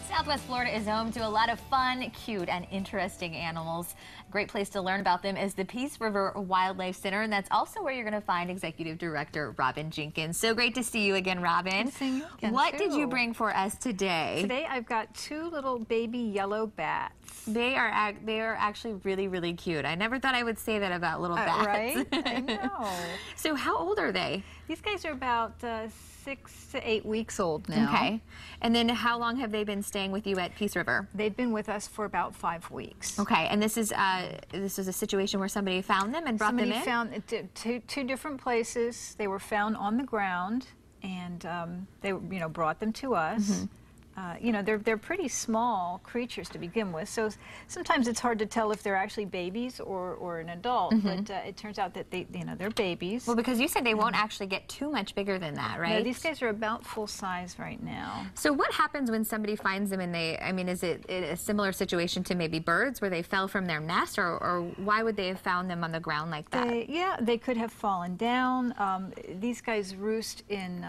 Southwest Florida is home to a lot of fun, cute, and interesting animals. A great place to learn about them is the Peace River Wildlife Center, and that's also where you're going to find Executive Director Robin Jenkins. So great to see you again, Robin. Good seeing you again, what did you bring for us today? Today I've got two little baby yellow bats. They are actually really, really cute. I never thought I would say that about little bats. Right? I know. So how old are they? These guys are about 6 to 8 weeks old now. Okay. And then how long have they been staying with you at Peace River? They've been with us for about 5 weeks. Okay. And this is a situation where somebody found them and brought them in? Somebody found two different places. They were found on the ground, and they brought them to us. Mm-hmm. They're pretty small creatures to begin with, so sometimes it's hard to tell if they're actually babies or an adult. Mm-hmm. But it turns out that they're babies. Well, because you said they won't actually get too much bigger than that, right? No, these guys are about full size right now. So what happens when somebody finds them and is it a similar situation to maybe birds where they fell from their nest, or why would they have found them on the ground like that? They could have fallen down. These guys roost in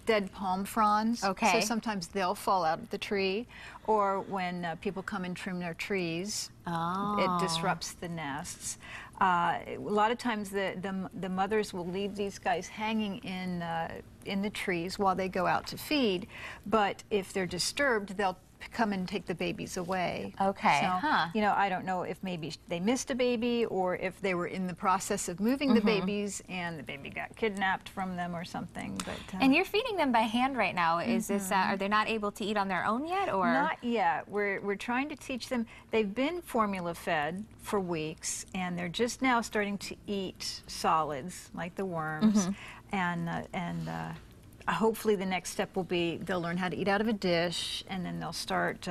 dead palm fronds. Okay. So sometimes they'll fall out of the tree, or when people come and trim their trees, it disrupts the nests. A lot of times the mothers will leave these guys hanging in the trees while they go out to feed, but if they're disturbed, they'll come and take the babies away. Okay. So, I don't know if maybe they missed a baby, or if they were in the process of moving the babies and the baby got kidnapped from them or something. But and you're feeding them by hand right now. Is this are they not able to eat on their own yet, or not yet? We're trying to teach them. They've been formula fed for weeks, and they're just now starting to eat solids like the worms, and hopefully the next step will be they'll learn how to eat out of a dish, and then they'll start,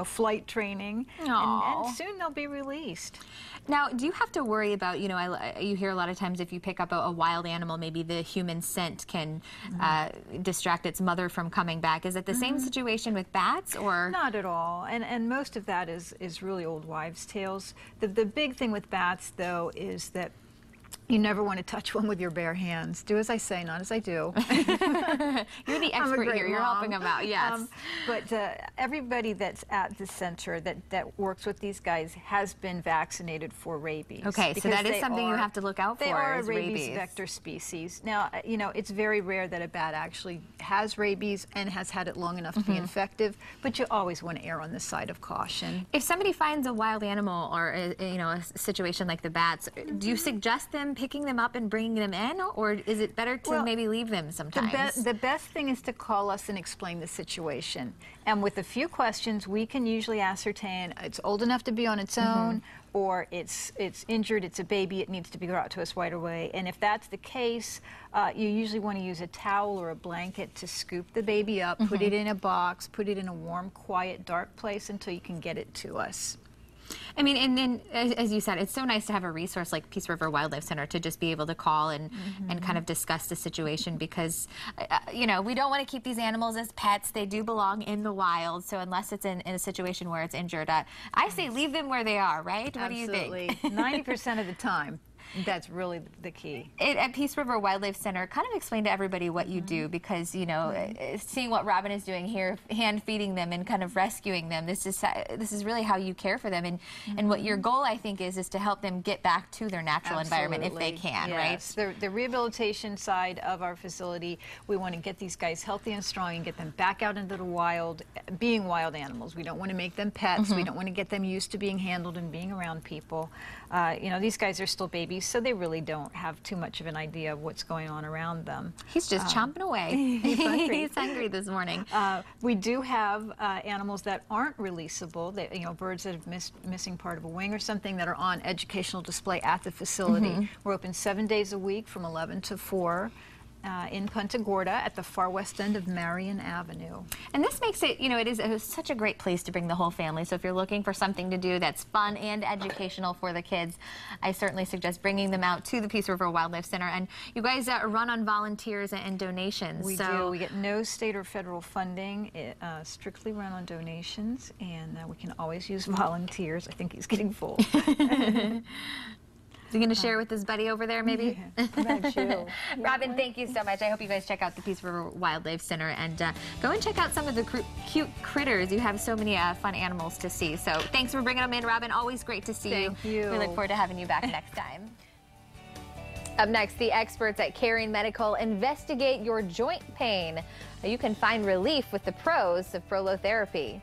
flight training, and soon they'll be released. Now, do you have to worry about, you hear a lot of times if you pick up a wild animal, maybe the human scent can distract its mother from coming back. Is it the same situation with bats, or? Not at all, and most of that is really old wives' tales. The big thing with bats, though, is that you never want to touch one with your bare hands. Do as I say, not as I do. You're the expert here. You're helping them out, yes. But everybody that's at the center that works with these guys has been vaccinated for rabies. Okay, so that is something you have to look out for. They are a rabies vector species. Now, it's very rare that a bat actually has rabies and has had it long enough to be infective, but you always want to err on the side of caution. If somebody finds a wild animal or a situation like the bats, do you suggest them picking them up and bringing them in, or is it better to maybe leave them sometimes? The best thing is to call us and explain the situation. And with a few questions, we can usually ascertain it's old enough to be on its own, or it's injured, it's a baby, it needs to be brought to us right away. And if that's the case, you usually want to use a towel or a blanket to scoop the baby up, put it in a box, put it in a warm, quiet, dark place until you can get it to us. And then, as you said, it's so nice to have a resource like Peace River Wildlife Center to just be able to call and kind of discuss the situation, because, we don't want to keep these animals as pets. They do belong in the wild, so unless it's in a situation where it's injured, I say leave them where they are, right? Absolutely. What do you think? 90% of the time. That's really the key. At Peace River Wildlife Center, kind of explain to everybody what you do, because, seeing what Robin is doing here, hand feeding them and kind of rescuing them, this is really how you care for them. And what your goal, I think, is to help them get back to their natural environment if they can, yes. Right? The rehabilitation side of our facility, we want to get these guys healthy and strong and get them back out into the wild, being wild animals. We don't want to make them pets. We don't want to get them used to being handled and being around people. These guys are still babies, so they really don't have too much of an idea of what's going on around them. He's just chomping away. He's hungry this morning. We do have animals that aren't releasable, that, birds that have missing part of a wing or something, that are on educational display at the facility. We're open 7 days a week from 11 to 4. In Punta Gorda at the far west end of Marion Avenue. And this makes it, it is such a great place to bring the whole family. So if you're looking for something to do that's fun and educational for the kids, I certainly suggest bringing them out to the Peace River Wildlife Center. And you guys run on volunteers and donations. We do. We get no state or federal funding. It strictly run on donations, and we can always use volunteers. I think he's getting full. you going to share with his buddy over there, maybe? Yeah. What about you? Robin, thank you so much. I hope you guys check out the Peace River Wildlife Center and go and check out some of the cute critters. You have so many fun animals to see. So thanks for bringing them in, Robin. Always great to see you. Thank you. We look forward to having you back next time. Up next, the experts at Caring Medical investigate your joint pain. You can find relief with the pros of prolotherapy.